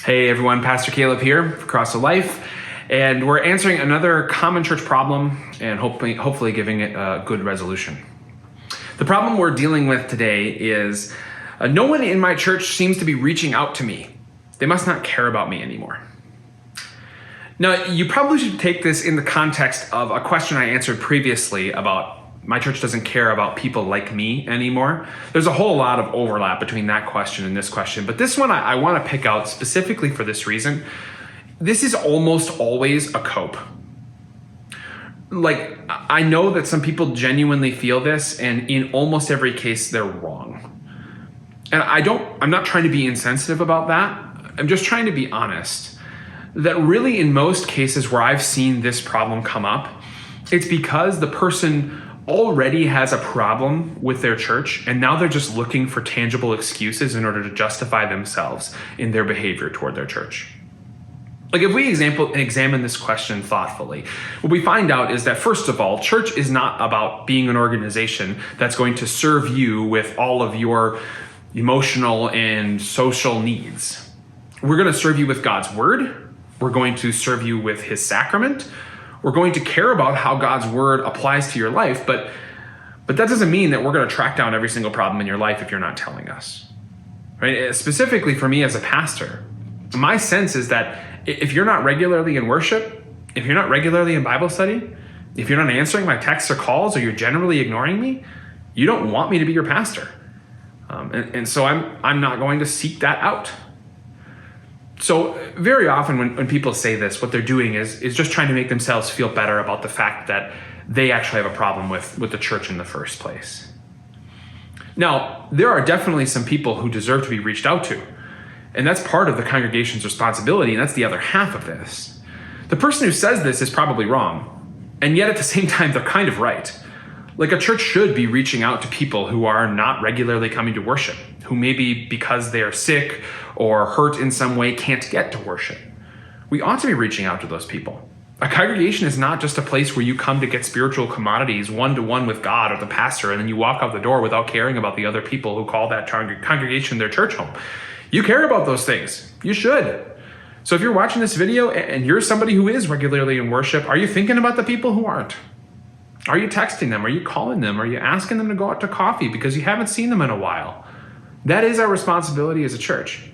Hey everyone, Pastor Caleb here for Cross of Life, and we're answering another common church problem and hopefully giving it a good resolution. The problem we're dealing with today is no one in my church seems to be reaching out to me. They must not care about me anymore. Now, you probably should take this in the context of a question I answered previously about my church doesn't care about people like me anymore. There's a whole lot of overlap between that question and this question, but this one I want to pick out specifically for this reason. This is almost always a cope. Like, I know that some people genuinely feel this, and in almost every case, they're wrong. And I'm not trying to be insensitive about that. I'm just trying to be honest that really in most cases where I've seen this problem come up, it's because the person already has a problem with their church, and now they're just looking for tangible excuses in order to justify themselves in their behavior toward their church. Like, if we examine this question thoughtfully, what we find out is that, first of all, church is not about being an organization that's going to serve you with all of your emotional and social needs. We're going to serve you with God's word. We're going to serve you with his sacrament. We're going to care about how God's word applies to your life, but that doesn't mean that we're going to track down every single problem in your life if you're not telling us. Right? Specifically for me as a pastor, my sense is that if you're not regularly in worship, if you're not regularly in Bible study, if you're not answering my texts or calls, or you're generally ignoring me, you don't want me to be your pastor. And so I'm not going to seek that out. So very often when people say this, what they're doing is just trying to make themselves feel better about the fact that they actually have a problem with the church in the first place. Now, there are definitely some people who deserve to be reached out to, and that's part of the congregation's responsibility, and that's the other half of this. The person who says this is probably wrong, and yet at the same time, they're kind of right. Like, a church should be reaching out to people who are not regularly coming to worship, who maybe because they are sick or hurt in some way can't get to worship. We ought to be reaching out to those people. A congregation is not just a place where you come to get spiritual commodities one-to-one with God or the pastor, and then you walk out the door without caring about the other people who call that congregation their church home. You care about those things. You should. So if you're watching this video and you're somebody who is regularly in worship, are you thinking about the people who aren't? Are you texting them? Are you calling them? Are you asking them to go out to coffee because you haven't seen them in a while? That is our responsibility as a church.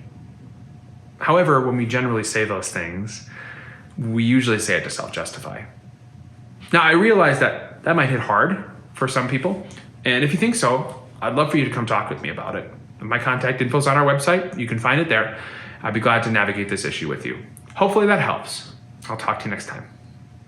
However, when we generally say those things, we usually say it to self-justify. Now, I realize that might hit hard for some people. And if you think so, I'd love for you to come talk with me about it. My contact info is on our website. You can find it there. I'd be glad to navigate this issue with you. Hopefully that helps. I'll talk to you next time.